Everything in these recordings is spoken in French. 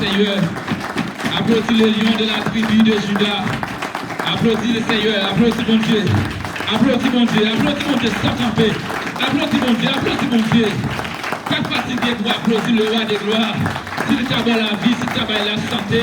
Seigneur. Applaudis le lion de la tribu de Judas. Applaudis le Seigneur. Applaudis mon Dieu. Applaudis mon Dieu. Applaudis mon Dieu sans camper. Applaudis mon Dieu. Applaudis mon Dieu. Pas fatigué pour applaudir le roi des gloires. S'il travaille la vie, s'il travaille la santé,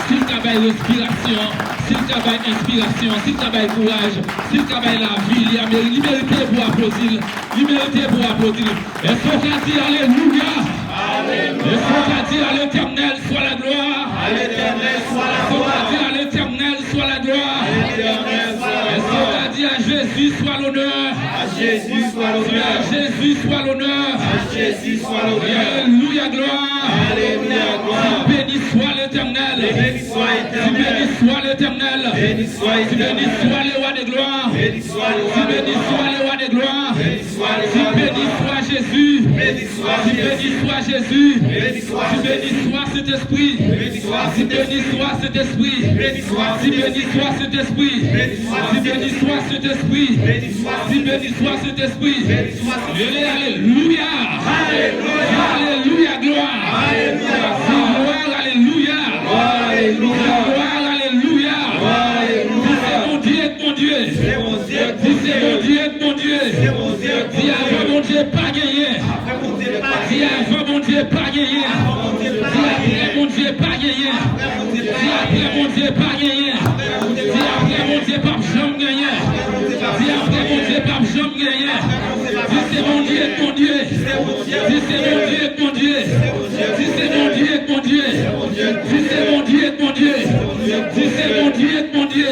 s'il travaille respiration, s'il travaille inspiration, s'il travaille courage, s'il travaille la vie, il mérite pour applaudir. Il mérite pour applaudir. Est-ce qu'on peut dire Alléluia? Alléluia. Est-ce qu'on peut dire à l'Éternel soit la gloire? À l'Éternel soit la gloire. Est-ce qu'on peut dire à l'Éternel soit la gloire? À l'Éternel soit la gloire. Est-ce qu'on peut dire à Jésus soit l'honneur? À Jésus soit l'honneur. À Jésus soit l'honneur. À Jésus soit l'honneur. Alléluia gloire. Alléluia gloire. Béni soit l'Éternel. Béni soit l'Éternel. Béni soit l'Éternel. Béni soit l'Éternel. Béni soit le roi des gloires. Béni soit le roi des gloires. Béni soit le roi des gloires. Béni soit le roi des gloires. Béni soit Jésus. Béni soit Jésus. Béni soit Jésus. Béni soit Jésus. Béni soit cet esprit. Béni soit cet esprit. Béni soit cet esprit. Béni soit cet esprit. Béni soit cet esprit. Béni soit cet esprit. Béni soit cet esprit. Béni soit cet esprit. Alléluia. Alléluia. Alléluia gloire. Alléluia. Gloire. Alléluia. Alléluia. Gloire. Alléluia. Alléluia. C'est mon Dieu, mon Dieu. C'est mon Dieu. C'est mon Dieu, mon Dieu. C'est mon Dieu. Si avant mon Dieu pas gagné. Si avant mon Dieu pas gagné. Si après mon Dieu pas gagné. Si après mon Dieu pas gagné. Si après mon Dieu pas jamais gagné. Si après mon Dieu pas jamais gagné. Si c'est mon Dieu, mon Dieu. Si c'est mon Dieu, mon Dieu. Si c'est mon Dieu, mon Dieu. Si c'est mon Dieu, mon Dieu. Si c'est mon Dieu, mon Dieu.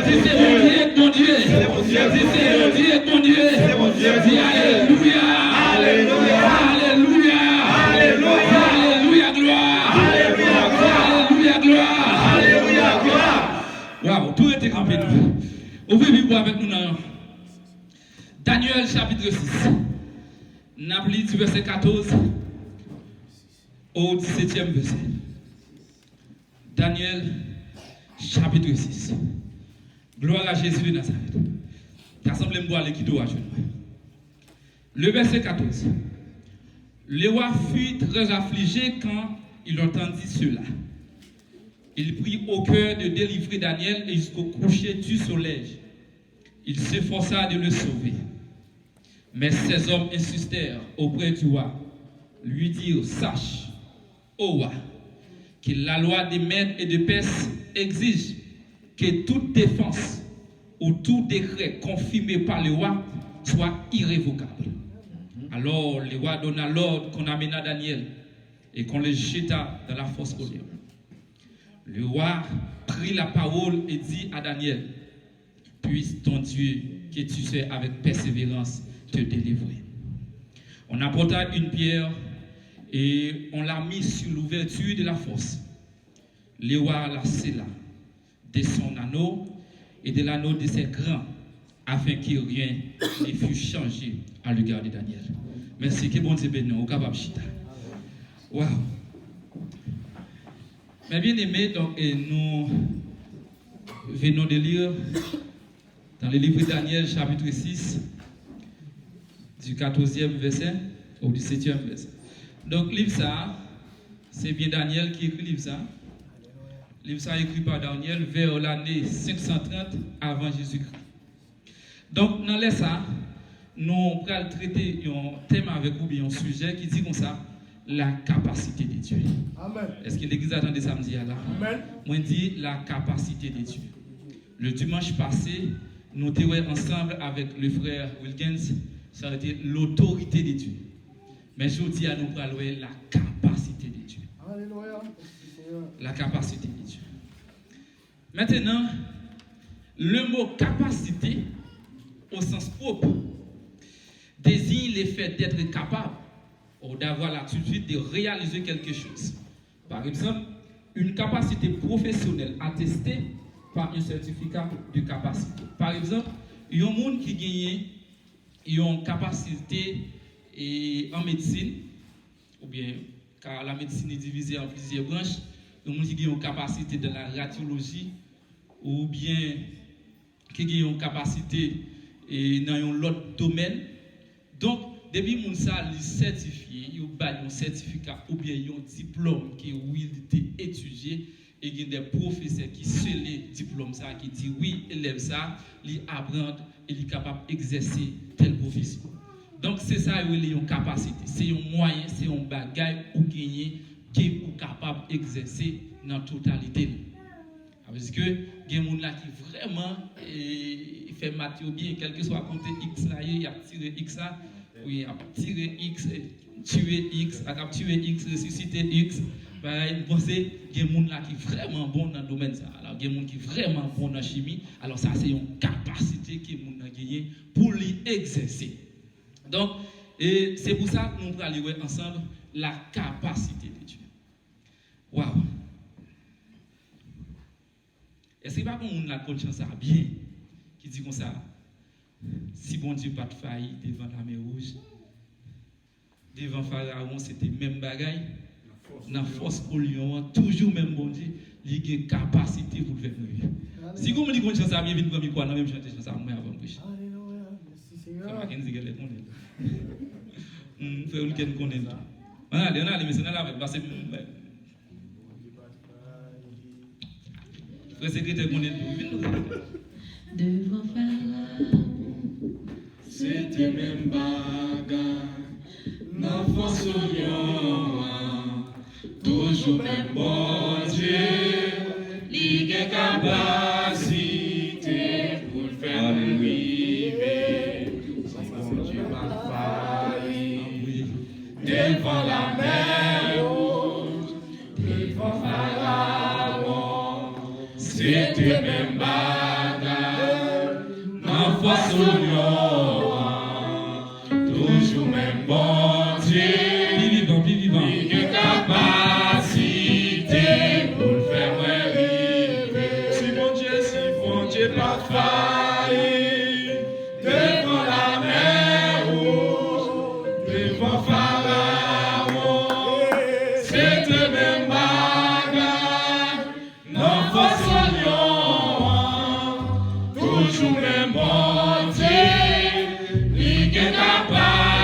Si c'est mon Dieu, mon Dieu. Si c'est mon Dieu, mon Dieu. Dis Alléluia. Alléluia. Alléluia. Alléluia. Alléluia gloire. Alléluia gloire. Alléluia gloire. Waouh, tout était campé nous. Ouvrez Bible avec nous dans Daniel chapitre 6. Napoli du verset 14 au 17e verset. Daniel chapitre 6. Gloire à Jésus de Nazareth. T'assemblez moi les qui doit à Le verset 14. Le roi fut très affligé quand il entendit cela. Il prit au cœur de délivrer Daniel et jusqu'au coucher du soleil. Il s'efforça de le sauver. Mais ces hommes insistèrent auprès du roi, lui dirent, sache, ô roi, que la loi des Mèdes et de Perse exige que toute défense ou tout décret confirmé par le roi soit irrévocable. Alors le roi donna l'ordre qu'on amena Daniel et qu'on le jeta dans la fosse aux lions. Le roi prit la parole et dit à Daniel, puisse ton Dieu que tu sais avec persévérance te délivrer. On apporta une pierre et on l'a mis sur l'ouverture de la fosse. Le roi la scella de son anneau et de l'anneau de ses grands, afin que rien ne fût changé à l'égard de Daniel. Merci, que bon Dieu bénisse, au capable chita. Waouh! Mes bien-aimés, donc, nous venons de lire dans le livre de Daniel, chapitre 6, du 14e verset au 17e verset. Donc, livre ça, c'est bien Daniel qui écrit livre ça. Livre ça écrit par Daniel vers l'année 530 avant Jésus-Christ. Donc, dans les ça, nous allons traiter un thème avec vous, bien un sujet qui dit comme ça, la capacité de Dieu. Amen. Est-ce que l'église attendait samedi là? Amen. Moi, je dis la capacité de Dieu. Le dimanche passé, nous étions ensemble avec le frère Wilkins, ça a été l'autorité de Dieu. Mais je dis à nous parler la capacité de Dieu. Alléluia. La capacité de Dieu. Maintenant, le mot capacité, au sens propre, désigne le fait d'être capable ou d'avoir l'attitude de réaliser quelque chose. Par exemple, une capacité professionnelle attestée par un certificat de capacité. Par exemple, il y a un monde qui gagne une capacité en médecine, ou bien, car la médecine est divisée en plusieurs branches, il y a un monde qui gagne une capacité de la radiologie, ou bien qui gagne une capacité dans un autre domaine. Donc, depuis moun ça li certifié, yo ba un certificat ou bien un diplôme qui oui il était étudié et il y a des professeurs qui scellent diplôme ça qui dit oui élève ça, li apprendre et il est capable d'exercer telle profession. Donc c'est ça une capacité, c'est un moyen, c'est un bagage ou gagner qui est capable d'exercer dans la totalité. Parce que il y a des gens qui vraiment fait maths bien, quel que soit compter X là, il a tiré X là, oui, il a tiré X, tué X, il a tué X, ressuscité X. Vous pensez qu'il y a des gens qui sont vraiment bons dans le domaine ça. Alors, il y a des gens qui sont vraiment bons dans la chimie. Alors, ça, c'est une capacité que les gens ont gagnée pour l'exercer. Donc, c'est pour ça que nous allons aller ensemble la capacité de Dieu. Waouh! Est-ce que pas qu'on a la conscience bien qui dit comme ça? Si bon Dieu pas de failli devant la mer rouge, devant Pharaon, c'était même bagaille. Dans la force au lion, toujours même bon Dieu, il y a une capacité pour le faire. Si vous me dites qu'on chante ça bien, vous me dites qu'on a même chanté ça avant de prêcher. Alléluia, merci Seigneur. Ça va qu'elle dise qu'elle est contente. Fait où qu'elle est contente. Allez, on a les messieurs là avec parce que le secrétaire qu'on est devant Pharaon, c'était même bagarre, n'a force au lion, toujours même bon Dieu, il a capacité pour le faire arriver. Si bon Dieu m'a failli, devant la mer rouge, devant Pharaon, c'était même bagarre, n'a force au lion, toujours même bon Dieu, vivant. il a capacité pour le faire arriver. Si bon Dieu pas failli, devant la mer rouge, devant Pharaon, c'était même bagarre, non force au lion, toujours même bon Dieu, il a capacité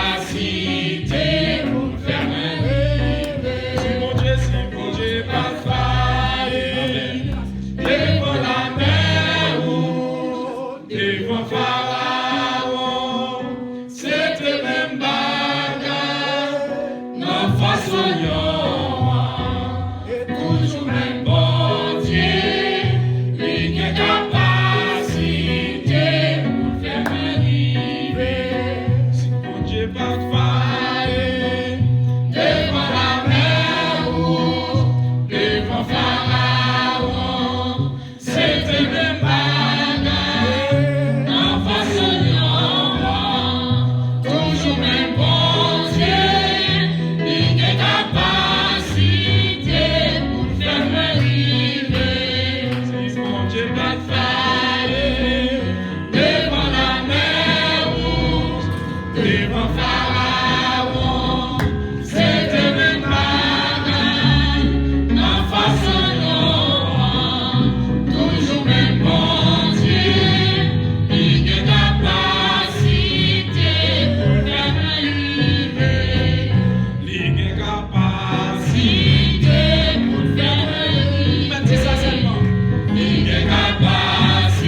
pour le faire arriver. Si bon Dieu pas failli, devant la mer rouge, devant Pharaon, c'était même bagarre, non face au lion, toujours même bon Dieu, il a capacité pour le faire arriver. Si bon Dieu pas failli, devant la mer rouge, devant Pharaon, c'était même bagarre, non face au lion, toujours même bon Dieu, il a capacité pour le faire arriver. Si bon Dieu pas failli, devant la mer rouge, devant Pharaon, c'était même bagarre, non face au lion, toujours même bon Dieu, il a capacité pour le faire arriver. Il a capacité pour le faire arriver. Mettez ça seulement. Il a capacité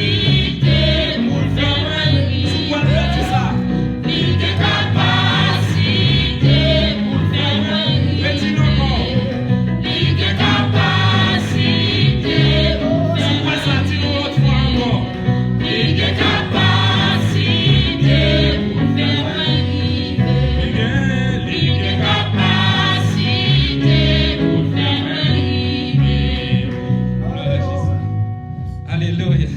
pour le faire arriver. Sous quoi mettez ça? Il a capacité pour le faire arriver. Mettez encore. Il a capacité pour le faire arriver. Sous quoi ça tire l'autre fois encore? Il a capacité pour le faire arriver. Il a capacité pour le faire arriver. Alléluia.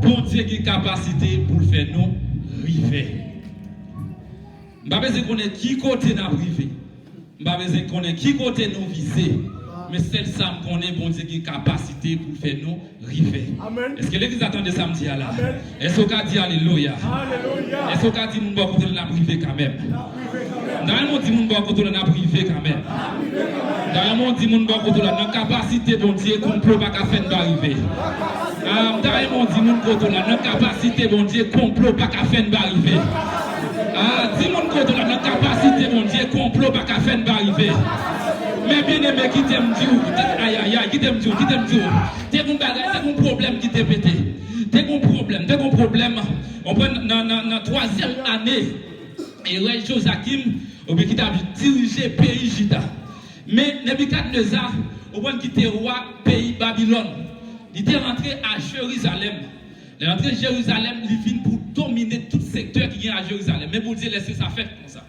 Bon Dieu qui a capacité pour le faire nous river. Je ne sais pas si on est qui côté nous river. Je ne sais pas si on est qui côté nous viser. Mais c'est ça qu'on est bon Dieu qui a capacité pour le faire nous river. Est-ce que l'église attendait samedi là? Est-ce qu'on a dit alléluia? Est-ce qu'on a dit mon bon côté nous river quand même? Dans le monde dit mon bon côté nous river quand même. Dans le monde dit mon bon côté nous capacité bon Dieu complot pas qu'à faire nous arriver. Dans le monde dit mon côté nous capacité bon Dieu complot pas qu'à faire nous arriver. Ah, dis-moi qu'on a la capacité, mon Dieu, complot pas qu'à faire arriver. Mais bien aimé, qui t'aime Dieu, aïe aïe aïe, qui t'aime Dieu, t'es un problème qui t'est pété. T'es un problème. On prend dans la 3e année, et ouais, Joachim, qui a dirigé le pays Juda. Mais Nebuchadnezzar, on prend quitter le roi pays Babylone. Il était rentré à Jérusalem. Il est rentré à Jérusalem, il vient pour dominer tout secteur qui est à Jérusalem. Mais pour dire, laissez ça faire comme ça.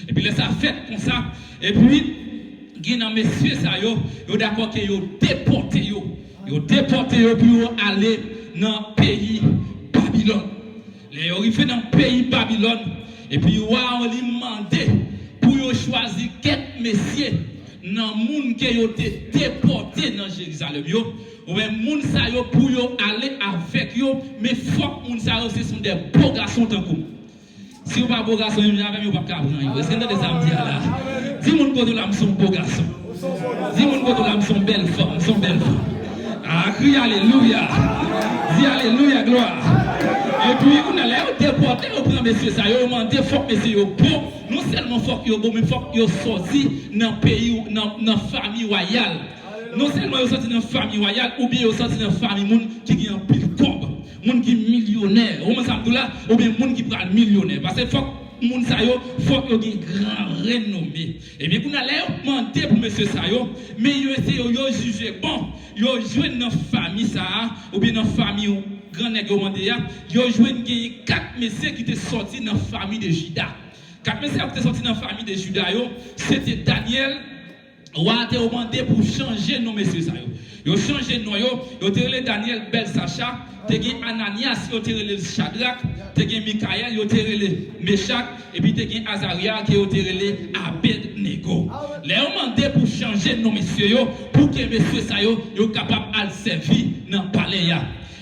Et puis, laissez ça faire comme ça. Et puis, il y a des messieurs, ils sont d'accord qu'ils ont déporté. Ils ont déporté pour aller dans le pays Babylone. Ils ont arrivé dans le pays Babylone. Et puis, ils ont demandé pour choisir quelques messieurs dans le monde qui ont été déportés dans Jérusalem. Ou même moun sa yo pour yo aller avec yo, mais faut moun sa yo ce sont des beaux garçons tant que si vous pas beau garçon, vous n'avez pas capable. Est-ce que vous avez des amis là? Dis moun côté là sont beaux garçons. Dis moun côté là sont belles femmes, Ah, crie alléluia. Dis alléluia gloire. Et puis on allait déporter au grand monsieur ça yo demandé faut monsieur yo beau. Non seulement faut yo beau mais faut yo sorti dans pays dans famille royale. Non seulement ils sont dans une famille royale, ou bien ils sont dans une famille qui a un pile cob, monde qui est millionnaire, ou bien monde qui prend millionnaire. Parce que faut que les gens faut qu'ils aient un grand renommé. Et bien, nous allons demander pour M. Sayo, mais ils essayent de juger bon, ils jouent dans une famille, ou bien dans une famille grand nègre, ils jouent 4 messieurs qui étaient sortis dans la famille de Juda. 4 messieurs qui étaient sortis dans la famille de Juda, c'était Daniel. On a demandé pour changer nos messieurs. Ils ont changé de nom. Ils ont tiré Daniel Belsacha, ils ont Ananias, ils ont tiré Shadrach, ils ont Michael, ils ont tiré Meshach, et puis ils ont Azaria, qui ont tiré Abednego. Ils ont demandé pour changer de nos messieurs, pour que les messieurs soient capables de servir dans le palais.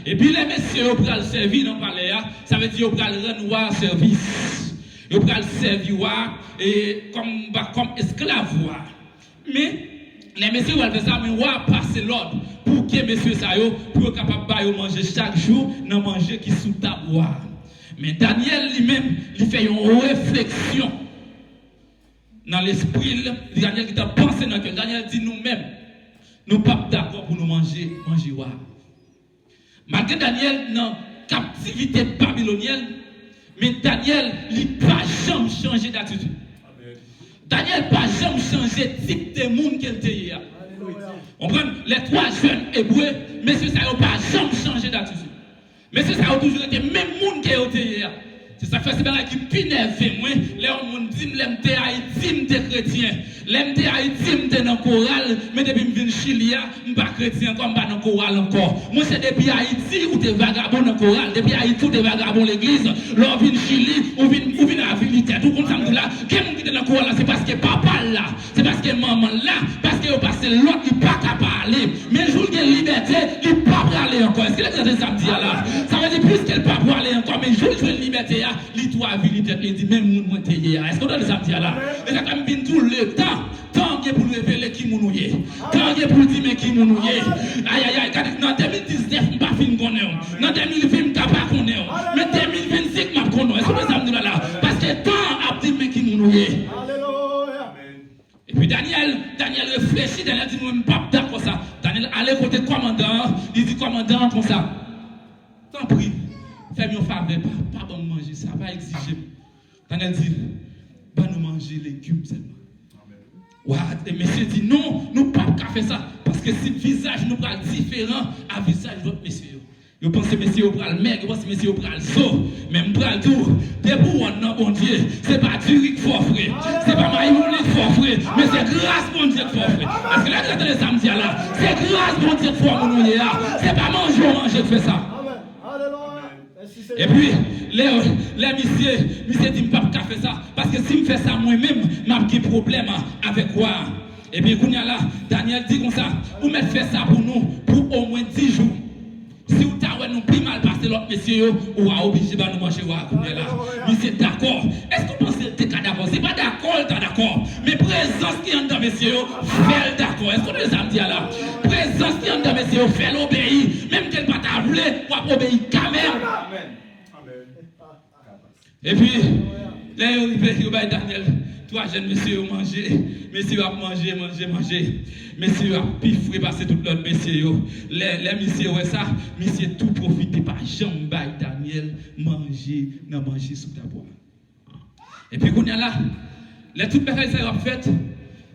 Et puis les messieurs pour le servir dans le palais, ça veut dire qu'ils vont rendre service. Ils vont servir comme esclaves. Mais les messieurs vont faire ça, mais on va passer l'ordre pour que les messieurs soient capables de manger chaque jour, de manger qui sous table. Mais Daniel lui-même, il fait une réflexion dans l'esprit. Daniel qui a pensé dans le cœur. Daniel dit nous-mêmes, nous ne sommes pas d'accord pour nous manger. Malgré Daniel dans la captivité babylonienne, mais Daniel n'a pas jamais changé d'attitude. Daniel n'a pas jamais changé de type de monde qu'il était. On prend les 3 jeunes hébreux, mais ça n'a pas jamais changé d'attitude. Mais ça a toujours été le même monde qui était. C'est ça fait c'est qui pinervé moi. Les gens dit l'MT Haïti, m'te chrétien. L'MT Haïti, m'te dans chorale, mais depuis me vinn Chili, m'pas chrétien comme pas dans chorale encore. Moi c'est depuis Haïti ou t'es vagabond dans chorale, depuis Haïti ou t'es vagabond l'église, l'on vinn Chili ou vinn à Vilité. Tout comme ça me dit là, quelqu'un qui est dans chorale c'est parce que papa là, c'est parce que maman là, parce que au passé l'autre il pas capable parler. Mais le jour de liberté, il pas parler encore. Est-ce que les gens ça me dit là? Ça veut dire plus qu'elle pas parler encore, mais le jour de liberté l'histoire vérité, il dit même moun moi t'es là. Est-ce qu'on donne ça là? Et ça comme bien tout le temps. Tant que pour révéler qui moun ouye. Tant que pour dire mais qui moun ouye. Aïe aïe aïe, dans 2019 on pas fin connaître. Dans 2020 on pas connaître. Mais 2025 m'a connaître. Est-ce que ça me dit là? Parce que tant a dit mais qui moun ouye. Alléluia. Et puis Daniel réfléchit, Daniel dit moi pas d'accord ça. Daniel allait côté commandant, il dit commandant comme ça. Tant pis. Fais-moi faveur, pas bon manger ça, pas exiger. Daniel dit, pas nous manger légumes seulement. Et monsieur dit, non, nous pas faire ça. Parce que si le visage nous parle différent à visage de votre monsieur. Je pense que monsieur au bras le maigre, je pense que monsieur au bras le saut, même bras le tout. Debout, non, bon Dieu, c'est pas Zurich fort frère, c'est pas Maïmoulite fort frère, mais c'est grâce bon Dieu fort frère. Parce que là, quand les samedis là, c'est grâce bon Dieu fort mon là, c'est pas manger de faire ça. Et puis, les messieurs disent pas qu'à faire ça. Parce que si je fais ça moi-même, je n'ai pas de problème avec quoi. Et puis, là, Daniel dit comme ça, vous mettez fait ça pour nous, pour au moins 10 jours. Si vous avez nous plus mal passé l'autre monsieur, vous avez obligé de nous manger là. Mais c'est d'accord. Est-ce que vous pensez que vous êtes d'accord? Ce n'est pas d'accord, vous êtes d'accord. Mais présence qui est dans monsieur, fait d'accord. Est-ce que vous avez dit là? Présence qui est dans monsieur, fait l'obéir. Même qu'elle ne pas t'avouer, vous obéir quand même. Et puis, Là, il y a Daniel. 3 jeunes messieurs ont mangé. Messieurs ont mangé. Messieurs ont pifré passer tout l'autre messieurs. Les messieurs, ouais ça. Messieurs tout profité par jambe Daniel. Manger sous ta boîte. Et puis, quand il y a là, les toutes bagailles ça ont fait.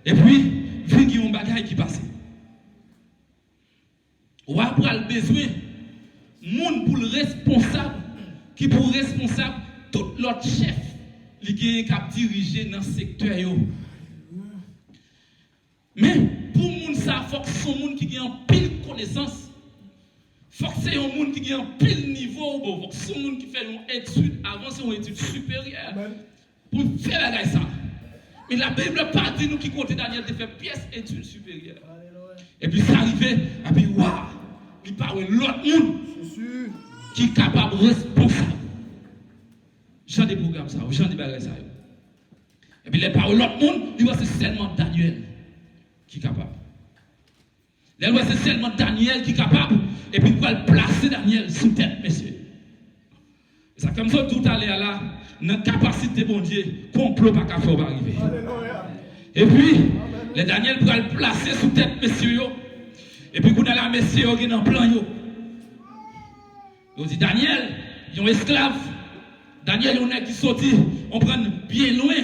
Et puis, il y a un bagage qui passe. On va avoir le besoin, monde pour le responsable, qui pour responsable, tout l'autre chef, qui a dirigé dans le secteur. Mais pour monde ça, il faut que ce soit un monde qui a un pile connaissance. Il faut que c'est un monde qui a un pile niveau. Il faut que ce soit un monde qui fait une étude, avancée une étude supérieure. Pour faire la ça. Mais la Bible n'a pas dit nous qui comptait Daniel de faire pièce étude supérieure. Et puis ça arrivait, et puis waouh, il parle l'autre monde qui est capable, responsable. J'en des programmes ça, j'en des bagages ça. Et puis les paroles l'autre monde, il voit c'est seulement Daniel qui est capable. Les lois c'est seulement Daniel qui est capable. Et puis il va placer Daniel sous tête, messieurs. Ça comme ça tout à l'heure là, notre capacité bon Dieu, complot pas qu'à faire arriver. Et puis les Daniel va le placer sous tête, messieurs. Et puis quand on a la messieurs qui est dans le plan on dit Daniel, il y a un esclave. Daniel, il y a qui sorti, on prend bien loin.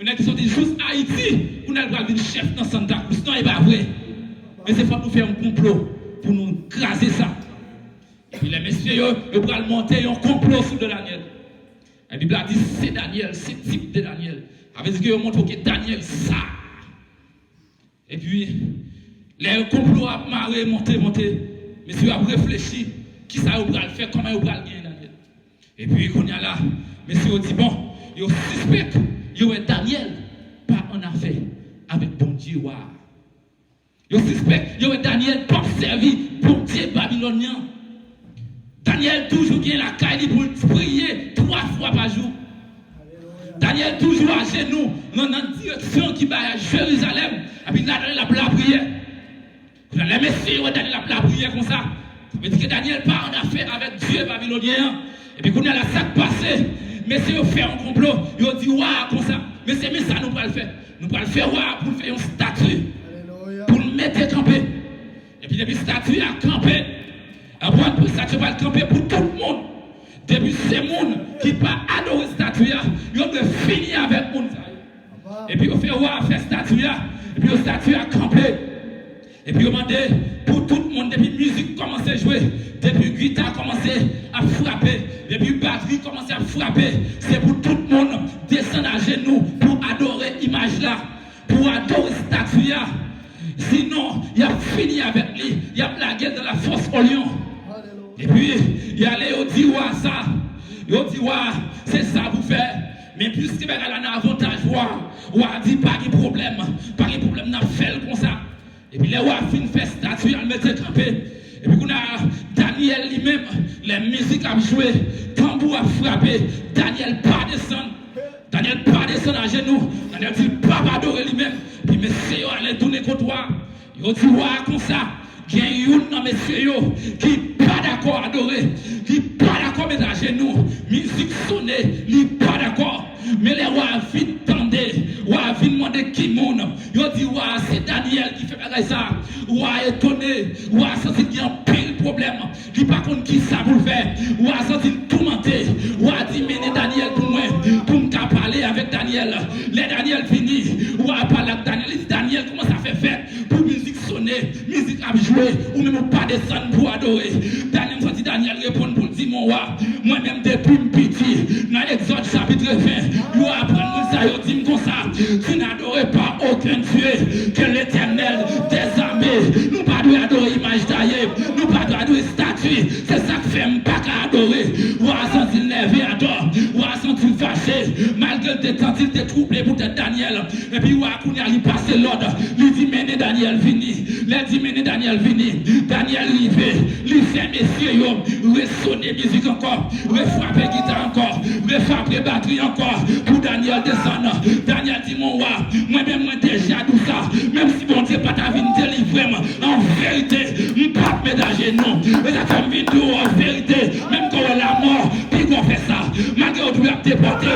Il y a qui sorti juste Haïti. On a le chef dans Santa Cruz. Non, il n'est pas vrai. Mais c'est pour nous faire un complot, pour nous craser ça. Et puis les messieurs, ils vont monter un complot sur de Daniel. La Bible a dit c'est Daniel, c'est type de Daniel. Avec ce qu'ils montrent que Daniel, ça. Et puis, les complots a marré, monté. Messieurs a réfléchi. Qui ça va le faire, comment il va le gagner Daniel. Et puis, quand il y a là, messieurs dit bon, il y a suspect, il y a Daniel, pas en affaire avec bon Dieu. Il y a suspect, il y a Daniel, pas servi bon Dieu babylonien. Daniel toujours vient la caille pour prier 3 fois par jour. Daniel toujours à genoux dans la direction qui va à Jérusalem. Et puis là, la prière. Les messieurs, Daniel la prière comme ça. Ça veut dire que Daniel part en affaire avec Dieu babylonien. Et puis quand on a la sac passé, messieurs fait un complot, ils ont dit waouh comme ça. Mais c'est ça nous pas le faire. Nous pas le faire waouh pour faire une statue. Pour le mettre campé. Et puis depuis statue à camper. Après pour statue va le camper pour tout le monde. Depuis ces monde qui pas adorer statue, ils ont finir avec monde. Et puis on fait waouh faire statue et puis on statue à camper. Et puis on demande pour tout le monde, depuis la musique commence à jouer, depuis la guitare commence à frapper, depuis la batterie commence à frapper, c'est pour tout le monde descendre à genoux pour adorer l'image là, pour adorer la statue là. Sinon, il a fini avec lui, il a plagué de la force au lion. Et puis, il allait au dit ça, il dit c'est ça vous faire. Mais puisque il a un avantage, il dit pas de problème, n'a fait comme ça. Et puis les rois fin fait statue, ils mettent campé. Et puis on a Daniel lui-même, les musiques a joué, tambour a frappé, Daniel pas descendre. Daniel pas descendre à genoux. Daniel dit pas adorer lui-même. Puis messieurs allez tourner contre toi. Ils dit comme ça. Il y a une dans messieurs qui pas d'accord adorer, qui pas d'accord mettre à genoux. Musique sonnée, il pas d'accord. Mais les rois viennent tendre, rois viennent demander qui monde. Ils dit c'est Daniel qui fait ça. Roi étonné, roi senti qu'il y a un pile problème. Il pas contre qui ça pour le faire. Roi senti tourmenté. Roi dit menez Daniel pour moi, pour me parler avec Daniel. Les Daniel fini, roi parle avec Daniel. Il dit Daniel comment ça fait faire pour musique sonner, musique à jouer ou même pas descendre pour adorer. Daniel senti Daniel répond pour dire mon roi, moi-même depuis petit dans l'Exode chapitre 20. Vous apprenez ça, vous dites comme ça. Tu n'adorais pas aucun Dieu que l'Éternel des armées. Nous pas adorer image taillée, nous pas adorer statue. C'est ça que fait pas qu'à adorer. Vous avez senti levé à tort, vous avez senti fâché. Malgré tes temps, il t'est troublé pour être Daniel. Et puis vous avez passé l'ordre. Il dit menez Daniel fini. Il dit menez Daniel fini. Daniel rivé. Il fait messieurs, ressonner musique encore, refrapper guitare encore, refrapper batterie encore. Pour Daniel descendre. Daniel dit mon roi, moi-même moi déjà tout ça. Même si bon Dieu pas ta vie me délivrer, en vérité, je ne peux pas me mettre à genoux. Mais ça fait une vidéo en vérité, même quand on a la mort, puis qu'on qu'on fait ça, malgré que tu as déporté,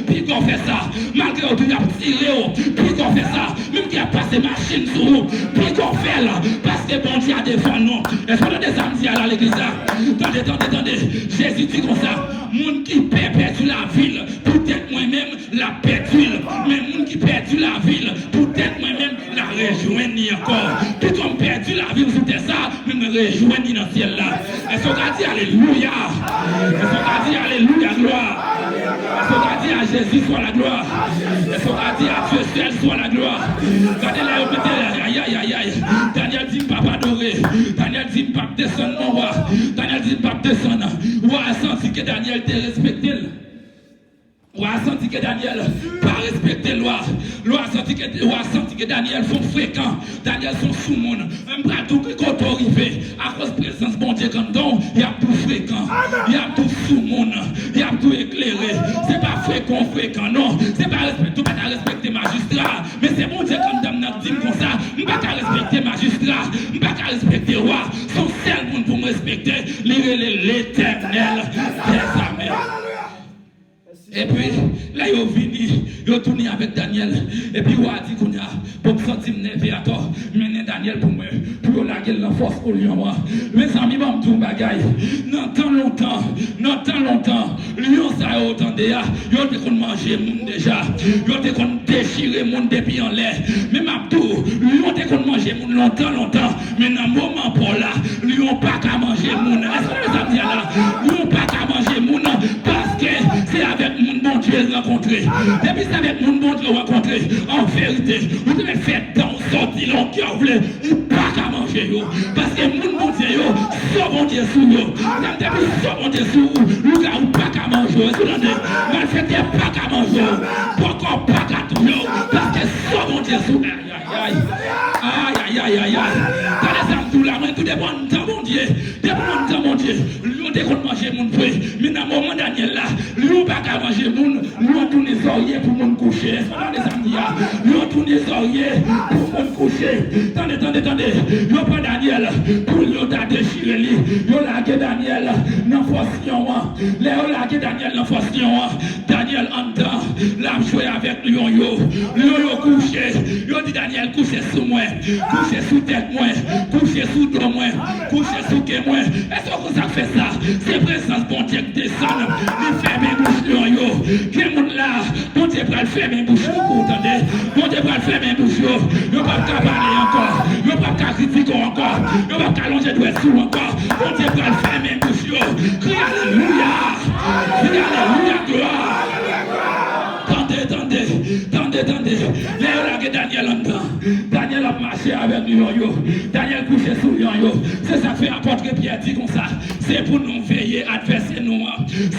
puis qu'on fait ça, malgré que tu as tiré, puis qu'on fait ça, même qui a passé machine sur nous, puis qu'on fait là, parce que bon Dieu a défendu nous. Est-ce qu'on a des samedis à l'église là? Attendez, Jésus dit comme ça, monde qui perdu la ville, peut-être moi-même la perdu, mais monde qui perdu la ville, peut-être moi-même la rejoindre encore. Puis comme perdu la ville sous ça, me rejoindre dans le ciel là. Est-ce qu'on a dit alléluia? Est-ce qu'on a dit alléluia, gloire? Est-ce qu'on a dit à Jésus soit la gloire? Est-ce qu'on a dit à Dieu seul soit la gloire? Regardez là, aïe. Daniel dit papa adoré. Daniel dit papa descend mon roi. Daniel dit papa descend. Roi a senti que Daniel te respecté. Roi a senti que Daniel pas respecté loi. Roi a senti que Daniel sont fréquents. Daniel sont sous-monde. Un bras tout que quand on arrive, à cause de la présence bon Dieu comme don, il y a tout fréquent. Il y a tout sous-monde. Il y a tout éclairé. C'est pas fréquent, non. C'est pas tout pas respecter magistrat. Mais c'est bon Dieu comme dame n'a dit comme ça. Je ne peux pas respecter magistrat. Je ne peux pas respecter roi. Son seul monde pour me respecter, l'éternel des armées. Et puis, là, ils ont venu, ils ont tourné avec Daniel. Et puis, ils ont dit qu'on a, pour me sentir nerveux à toi, mener Daniel pour moi, pour laguer la force au lion. Mes amis, bon, tout bagaille. Dans tant longtemps, lion, ça a autant de ya. Ils ont dit qu'on mangeait moun déjà. Ils ont dit qu'on déchirait moun depuis en l'air. Mais Mabdou, lion, dit qu'on mangeait moun longtemps. Mais dans le moment pour là, lion, pas qu'à manger moun. Est-ce que vous avez dit là? Lion, pas qu'à manger moun. Parce que c'est avec mon bon Dieu rencontré. Depuis c'est avec mon bon Dieu rencontré. En vérité, vous devez faire dans sortir l'on qui a voulu. Il n'y a pas qu'à manger. Parce que mon bon Dieu, son bon Dieu sous vous. Depuis son bon Dieu sous vous, nous n'avons pas qu'à manger. Mal fait, il n'y a pas qu'à manger. Pourquoi pas qu'à tout le parce que son bon Dieu sous vous. Aïe. Dans les âmes, tout la main, tout dépend de mon Dieu. Dépend de mon Dieu. Lui, on déconne manger mon fruit. Mais dans le moment Daniel là, lui, on pas qu'à manger mon, lui, on tourne les oreillers pour mon coucher. Dans les âmes, lui, on tourne les oreillers pour mon coucher. Attendez. Lui, on pas Daniel pour lui, on a déchiré lui. Lui, on a Daniel dans forcion. Là, on a Daniel dans forcion. Daniel entend, l'a joué avec lui, on couché. Lui, on dit Daniel, couché sous moi. Coucher sous tête moi, coucher sous dos moi, coucher sous quai moi. Est-ce que ça fait ça? C'est présence bon Dieu qui descend. Il ferme mes bouches yo. Quel monde là? Bon Dieu va le fermer mes bouches vous entendez? Bon Dieu va le fermer mes bouches yo. Yo pas qu'à parler encore. Yo pas qu'à critiquer encore. Yo pas qu'à longer doigt sous encore. Bon Dieu va le fermer mes bouches yo. Crie alléluia. Crie alléluia gloire. Attendez. Là, Daniel en dedans. Daniel a marché avec lui. Daniel couché sous lui. C'est ça fait apôtre Pierre dit comme ça. C'est pour nous veiller, adverser nous.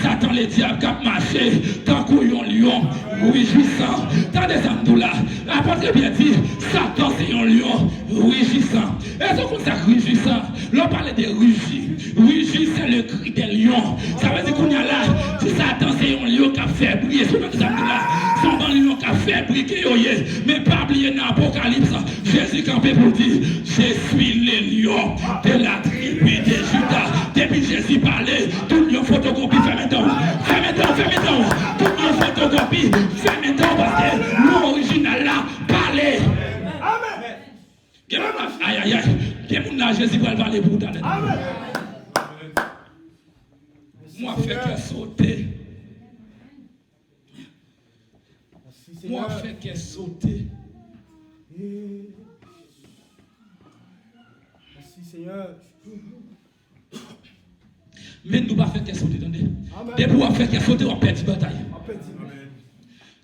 Satan les diables qui a marché. Tant qu'on y a un lion, réjouissant. Dans des amdous là, apôtre Pierre dit, Satan c'est un lion, réjouissant. Et c'est comme ça réjouissant. L'on parle de rugir. Rugir c'est le cri des lions. Ça veut dire qu'on y a là, si Satan c'est un lion qui a fait briller sur nos amdous là. Son lion qui a fait briller, mais pas oublier dans l'Apocalypse, Jésus campé pour dire, je suis le lion de la tribu de Judas. Depuis Jésus parlait, tout le monde photocopie, fait maintenant. Tout le monde photocopie, fait maintenant parce que l'original là parlait. Aïe. Quel monde là, Jésus va parler pour toi. Moi, fait que sauter. Moi, fait qu'elle sauter. Merci Seigneur. Mais nous ne pas faire qu'elle sauter, attendez. Depuis on fait qu'elle sauter, on perd la bataille.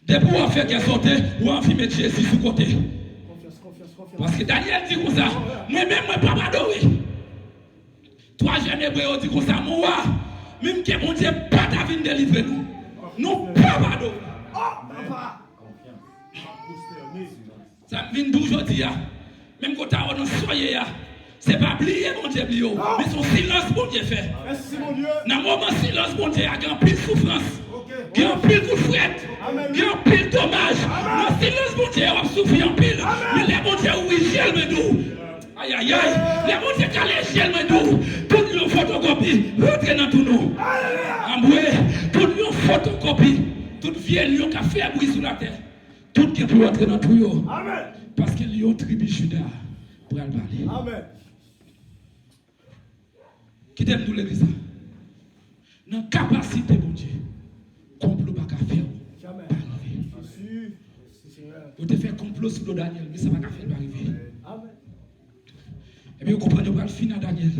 Depuis on fait qu'elle sauter, on va mettre Jésus sous côté. Confiance. Parce que Daniel dit comme ça, moi-même, je ne peux pas adorer. Toi, jeune hébreu, dit comme ça, moi, même que mon Dieu pas ta vie de délivrer nous. Nous ne pouvons pas adorer. Ça me vient d'aujourd'hui, même quand tu as soyez, c'est pas oublier mon Dieu, mais son silence mon Dieu fait. Merci mon Dieu. Dans le moment silence mon Dieu, il y a un pile souffrance, il y a un pile coup de fouette, il y a un pile dommage. Dans le silence mon Dieu, il va souffrir en pile. Mais les mon Dieu, oui, gèle me doux. Aïe, les mon Dieu, calé, gèle me doux. Tout le photocopie. photocopie, rentrez dans tout nous. Amoué, tout une photocopie, toute vieille lion qui a fait un bruit sur la terre. Tout qui peut rentrer dans tout yo. Amen. Parce que lion tribu Juda pour aller parler. Amen. Qui t'aime nous l'église? Dans la capacité, mon Dieu, complot pas qu'à faire. Jamais. Jésus. Seigneur. Vous te fait complot sur le Daniel, mais ça va qu'à faire pas arriver. Amen. Et bien, vous comprenez pas le fin à Daniel.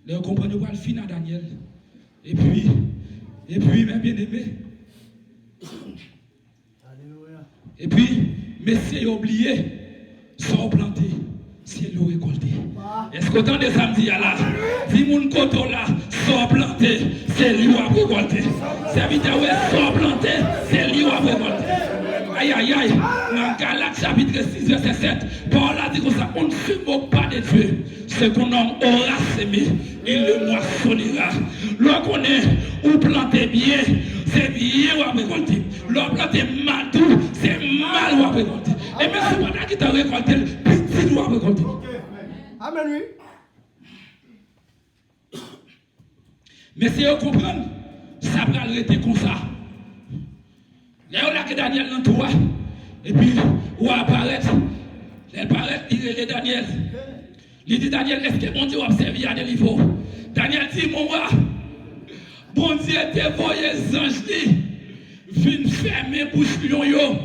Vous comprenez pas le fin à Daniel. Et puis, mes bien-aimés. Alléluia. Et puis, messieurs, oublié, sans planter, c'est l'eau récolté. Est-ce qu'autant de samedi là, si mon coteau là, sans planter, c'est l'eau à récolter. Serviteur, ouais, sans planter, c'est l'eau à récolter. Aïe, aïe, aïe. Dans Galates chapitre 6, verset 7, Paul a dit comme ça, on ne se moque pas de Dieu. Ce qu'on homme aura semé, il le moissonnera. Lorsqu'on est ou planter bien, c'est bien ou à récolter. Lorsqu'on planter mal tout, c'est mal ou à récolter. Et même si on a qui t'a récolté, petit ou à récolter. Amen, oui. Mais si vous comprenez, ça va arrêter comme ça. Là, on a que Daniel dans toi. Et puis, on apparaît. Elle paraît, il est Daniel. Il dit Daniel, est-ce que mon Dieu a observé à des niveaux? Daniel dit, mon roi, bon Dieu te voyé les anges, viennent fermer bouche lion yo.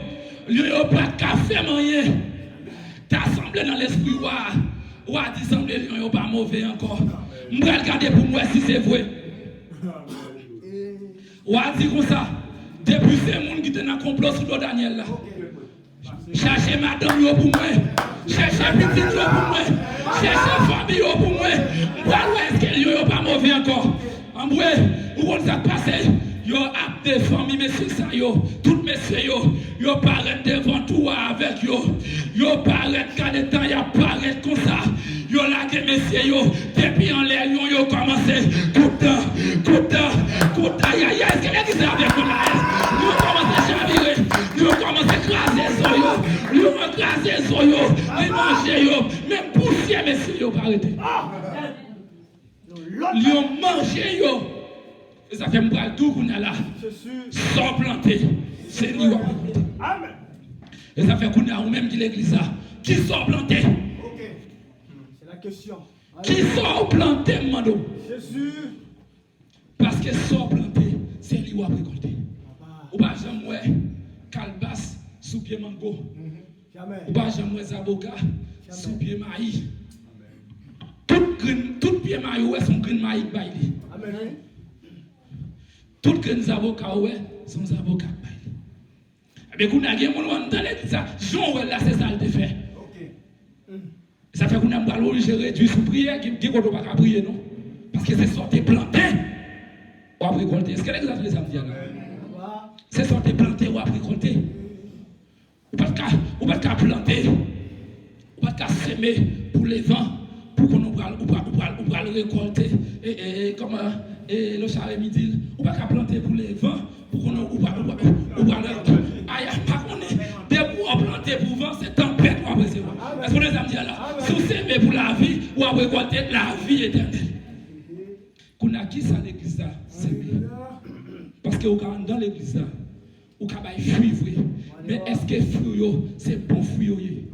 Lion yo pas qu'à faire rien. T'as semblé dans l'esprit, ou a dit semblé lion yo pas mauvais encore. Je vais regarder pour moi si c'est vrai. Ou a dit comme ça. Depuis ces gens qui étaient dans le complot sur le Daniel là. Cherchez madame yo pour moi. Cherchez petit yo pour moi. Cherchez famille yo pour moi. Est-ce que yo pas mauvais encore? En vrai, où on s'est passé? Yo a des familles, messieurs ça yo. Toutes messieurs yo paraît devant toi avec yo. Yo paraît quand le temps y apparaît comme ça. Yo là que messieurs yo. Depuis en l'air yo commencé. Coup aïe aïe aïe. Est-ce que l'église avec moi? Yo commencé à chavirer. Yo commencé à écraser soyo. Yo écraser soyo. Les manger yo. Même poussière messieurs yo pas arrêter. Yo manger yo. Et ça fait m'bral tout qu'on a là. Sans planter. C'est lui. Amen. Et ça fait qu'on a ou même qui l'église là. Qui sont plantés? Ok. C'est la question. Qui sont plantés, Mando? Jésus. Parce que sont plantés, c'est lui qui a récolté. Ou pas jamais calbas sous pied mango. Jamais. Ou pas jamais zaboka sous pied maïs. Tout pied maïs ouais son grain maïs bailé. Amen. Tout grain zaboka ouais son zaboka bailé. Mais qu'on a gagné mon on dans l'église ça, Jean ouais là c'est ça le fait. OK. Ça fait qu'on a pas le réduit sous prière qui qu'on pas prier non. Parce que c'est sorti planté. Ou à récolter. Est-ce que l'exemple les samedi là? C'est sorti planté ou à récolter. Ou pas qu'à planter. Ou pas qu'à semer pour les vents. Pour qu'on va le récolter. Et comme le charré midi. Ou pas qu'à planter pour les vents. Pour qu'on va le. Aïe, pas qu'on est. Dès qu'on planter pour vent, c'est tempête ou à recevoir. Est-ce qu'on les samedi là? Si vous semez pour la vie ou à récolter la vie éternelle. Qu'on a qui ça l'église là? C'est bien. Parce que dans l'église là, on a des fruits vrais. Mais est-ce que fruits c'est bon fruits?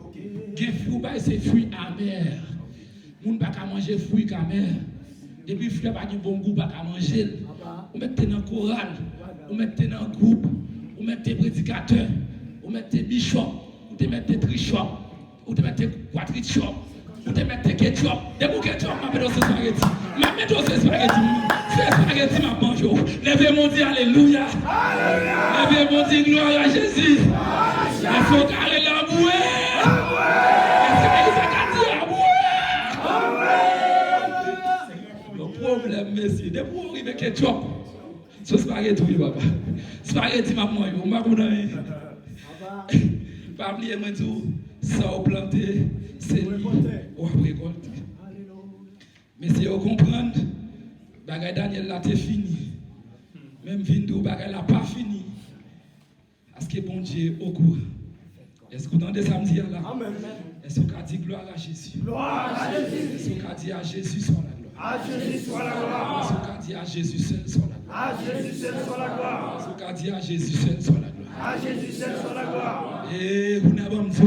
Les fruits c'est fruits amers. On ne peut pas manger fruits amers. Et puis fruits pas de bon goût pas manger. On met dans le choral, on met dans le groupe, on met des prédicateurs, on met des bishops, on te met des trichops, on te met des quadrichops. Vous te mettez ketchup, des bouts ketchup, ma mets dans ce spaghetti. Ma mets dans ce spaghetti. C'est spaghetti, ma bonjour. Levez-moi dit Alléluia. Levez-moi dit gloire à Jésus. Il faut carrer la bouée. Est-ce que ça dit la bouée? Le problème, messieurs, des bouts arrivent ketchup. Ce spaghetti, oui, papa. Spaghetti, ma bonjour. Je ne pas oublier, moi, tout. Ça a planté. C'est lui ou à récolter. Mais si vous comprenez, bagay Daniel là c'est fini. Même Vindou bagay là pas fini. Parce que bon Dieu au courant. Est-ce que vous entendez samedi là? Amen. Est-ce qu'on a dit gloire à Jésus? Gloire à Jésus. Est-ce qu'on a dit à Jésus soit la gloire? À Jésus soit la gloire. Ce qu'a dit à Jésus seul soit la gloire. À Jésus seul soit la gloire. Ce qu'a dit à Jésus seul soit la gloire. À Jésus seul soit la gloire. Et vous n'avez pas dit,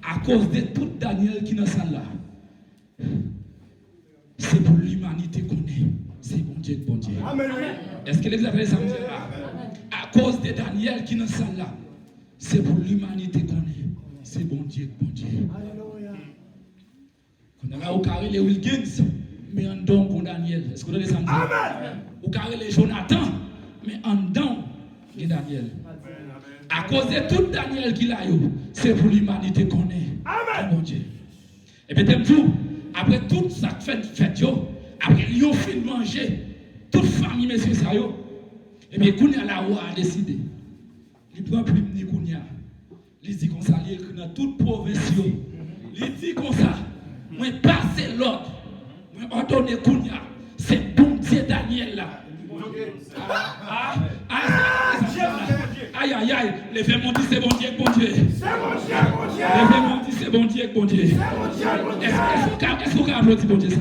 à cause de tout Daniel qui est dans salle là, c'est pour l'humanité qu'on est. C'est bon Dieu, bon Dieu. Amen. Est-ce que l'exemple ça me dit là? À cause de Daniel qui est dans salle là, c'est pour l'humanité qu'on est. C'est bon Dieu, bon Dieu. Alléluia. Quand on a au carré les Wilkins, mais en don pour Daniel. Est-ce que vous avez ça? Amen. Au carré les Jonathan, mais en don pour Daniel. À cause de tout Daniel qui l'a eu, c'est pour l'humanité qu'on est. Amen. Bon Dieu. Et puis t'aimes tout, après tout ça fait, après ils ont fait manger, toute famille, messieurs, ça yo. Et bien, Kounia la roi a décidé. Il prend plus de Kounia. Il dit comme ça, il écrit dans toute province. Il dit comme ça, moi passer l'ordre, moi ordonner Kounia, c'est bon Dieu Daniel là. Aïe aïe aïe, les femmes ont dit c'est bon Dieu, bon Dieu. C'est mon Dieu, mon Dieu. Les femmes ont dit c'est bon Dieu, bon Dieu. C'est mon Dieu, mon Dieu. Est-ce qu'on peut applaudir bon Dieu ça?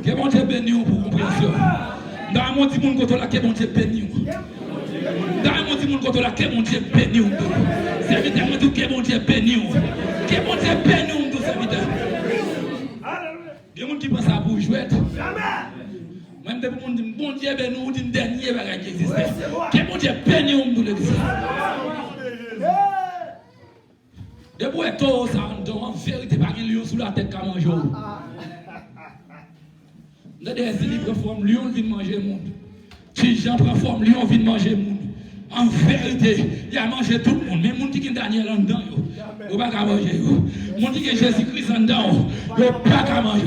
Que bon Dieu bénisse pour compréhension. Dans mon petit monde côté là, que bon Dieu bénisse. Dans mon petit monde côté là, que bon Dieu bénisse. Serviteur me dit que bon Dieu bénisse. Que bon Dieu bénisse tout serviteur. Il y a des gens qui pensent à vous jouer. Même des gens qui disent bon Dieu bénisse, ou dit dernier bagage qui existe. Que bon Dieu bénisse tout l'église. De vous être en vérité par un lion sous la tête comme un jour. Des livres forme lion vient manger le monde. Si Jean prend forme lion vient manger le monde. En vérité, il a mangé tout le monde. Mais les gens qui ont Daniel en dedans, ils ne peuvent pas manger. Les gens qui ont Jésus-Christ en dedans, ils ne peuvent pas manger.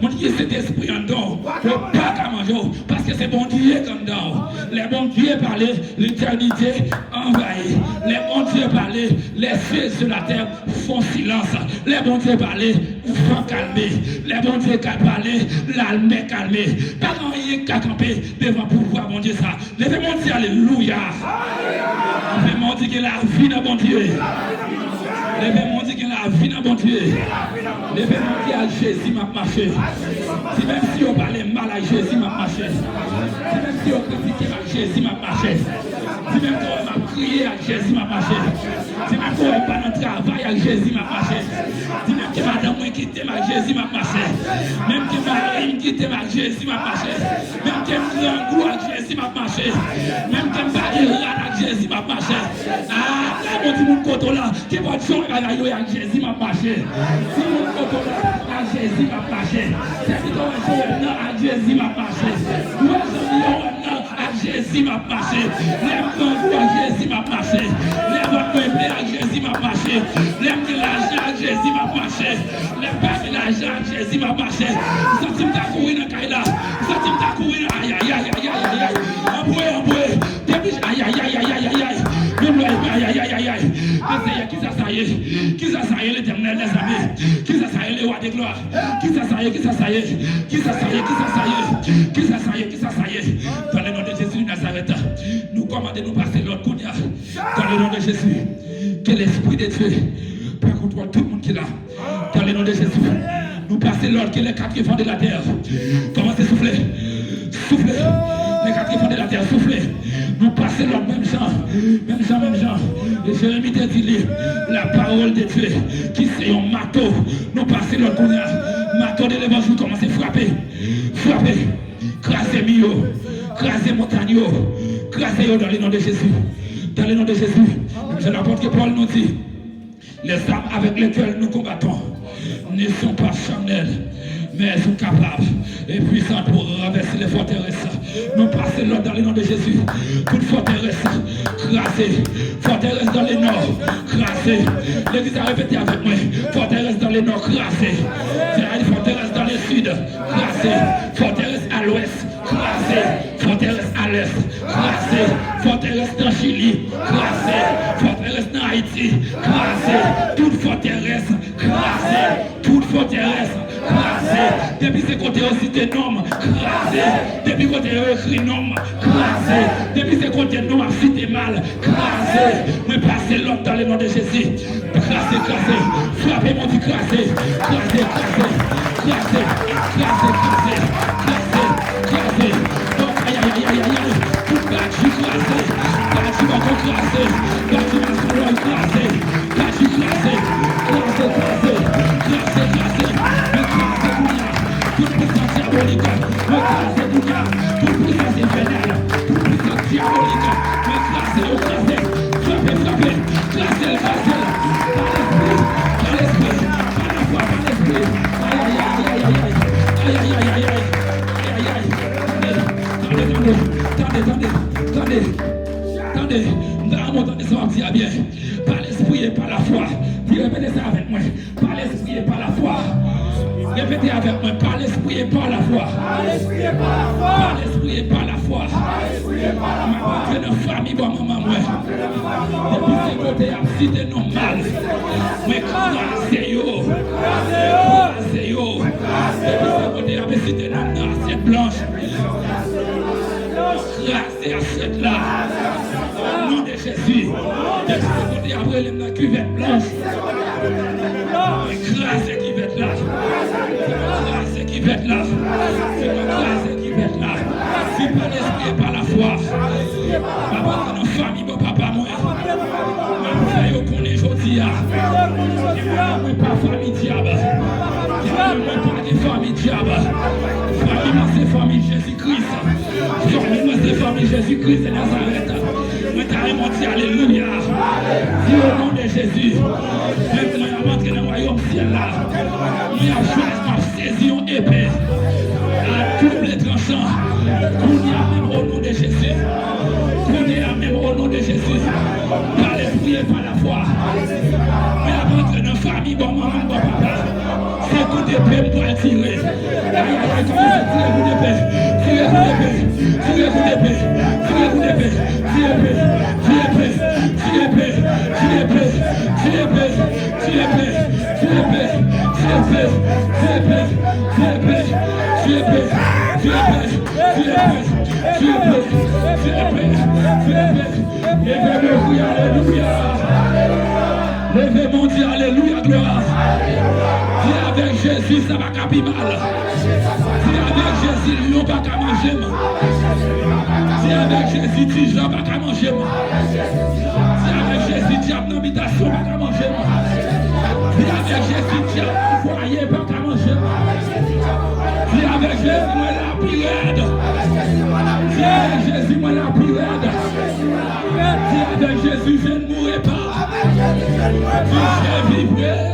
Les gens qui ont cet esprit en dedans, ils ne peuvent pas manger. Parce que c'est bon Dieu qui est en dedans. Les bons dieux parlaient, l'éternité envahie. Les bons dieux parlaient, les cieux sur la terre font silence. Les bons dieux parlaient, font calmer. Les bons dieux qui parlaient, l'âme est calmée. Pas rien qu'à camper devant pouvoir, mon Dieu, ça. Levez-moi dire alléluia. Levez-moi dire que la vie de mon Dieu. Levez-moi dire que la vie de bon Dieu. Levez mon Dieu à Jésus m'a marché. Si même si on parlait mal à Jésus m'a marché. Si même si on critiquait à Jésus m'a marché. Si même si on m'a crié à Jésus m'a marché. Si même si on n'a pas de travail à Jésus m'a marché. Si même que madame m'a quitté à Jésus m'a marché. Même que Marie m'a quitté à Jésus m'a marché. Même que mon goût à Jésus m'a marché. Même que Marie à Jésus m'a marché. Ah, là, mon petit monde côté là, qui va jouer à Jésus m'a marché. Si mon côté là, à Jésus m'a marché. C'est qui doit jouer à Jésus m'a marché. Moi, je à Jésus m'a marché. Lève ton goût à Jésus m'a marché. Lève votre meublé à Jésus m'a marché. Lève de l'argent à Jésus m'a marché. Lève pas de l'argent à Jésus m'a marché. Sentime ta courir dans Kaila. Sentime ta courir. Aïe, aïe, aïe, aïe, aïe, aïe. Embrouille. Depuis, aïe, aïe, aïe, aïe, aïe, aïe. Même là, aïe, aïe, aïe, aïe, aïe. Qui ça y est? Qui ça y est l'éternel des amis? Qui ça y est le roi des gloires? Qui ça y est? Qui ça y est? Qui ça y est? Qui ça y est? Qui ça y est? Qui ça y est? Dans le nom de Jésus de Nazareth, nous commandons nous passer l'autre Kounia. Dans le nom de Jésus, que l'Esprit de Dieu prenne contrôle tout le monde qui est là. Dans le nom de Jésus, nous passons l'ordre que les quatre vents de la terre commencent à souffler. Souffler. Les quatre vents de la terre souffler. Nous passons l'ordre même genre. Et Jérémie te dit la parole de Dieu qui c'est un marteau. Nous passons l'ordre Kounia. Marteau de l'évangile commence à frapper. Craser Mio. Craser montagne, craser dans le nom de Jésus. Dans le nom de Jésus, je l'apporte que Paul nous dit, les armes avec lesquelles nous combattons ne sont pas charnelles, mais elles sont capables et puissantes pour renverser les forteresses. Nous passons l'ordre dans le nom de Jésus. Toute forteresse, crasée. Forteresse dans le nord, crasée. L'église a répété avec moi. Forteresse dans le nord, crasée. Forteresse dans le sud, crasée. Forteresse à l'ouest, crasée. Forteresse à l'est, crasée. Forteresse dans Chili, crasée. Forteresse dans Haïti, crasée. Toute forteresse, crasée. Toute forteresse, crasée. Depuis ces côtés aussi des noms, crasée. Depuis côté écrit nom, crasée. Depuis ces côtés noms, cité mal, crasée. Mais passez l'homme dans le nom de Jésus. Crasée. Frappez mon Dieu, crasée. Crasée. Donc, aïe. Tout bâti crasé. Bâti va crasé. Bâti va crasé. Bâti crasé. Toute puissance diabolique. Me crasé Dounia. Toute puissance infernale. Toute puissance diabolique. Me crasé. Frappez. Crasé. Par l'esprit. Par la foi, par l'esprit. Attendez, nous allons entendre ça, on dit bien. Par l'esprit et par la foi. Dis répétez ça avec moi. Par l'esprit et par la foi. Répétez avec moi. Par l'esprit et par la foi. Par l'esprit et par la foi. Ma notre famille, bon maman, moi. Depuis ces côtés, à citer nos mal. Mais crasez yo. Depuis ces côtés, à citer nos assiette blanche. Crasez assiette là. Au nom de Jésus. Depuis ces côtés, après la cuvette blanche. Crasez qui va être là. Crasez qui va être là. Crasez qui va être là. Si par l'esprit et par la foi. Papa, dans nos familles, mon papa, moi. Ma frère, on connaît aujourd'hui. Mais pas famille diable. Mais pas des familles diable. Famille, moi, c'est famille Jésus-Christ. Famille, moi, c'est famille Jésus-Christ de Nazareth. Moi, t'as remonté, alléluia. Dis au nom de Jésus. Maintenant, il a rentré dans le royaume ciel là. Il a choisi ma saisi en épée. À double tranchant. Qu'on y a même au nom de Jésus. Qu'on y a même au nom de Jésus. Par l'esprit et par la foi. Il a rentré dans la famille, bon maman, bon papa. C'est coup d'épée pour le tirer. Aïe, comment je tire coup d'épée? Tire coup d'épée. Levez mon Dieu, alléluia, gloire. Si avec Jésus, ça va capi mal. Si avec Jésus, lui, on va pas manger. Si avec Jésus, Tijan va pas manger. Si avec Jésus, diable d'habitation va pas manger. Si avec Jésus, diable foyer va pas manger. Si avec Jésus, moi la pirade. Si avec Jésus, moi la pirade. Si avec Jésus, je ne mourrai pas. Si je vivrai.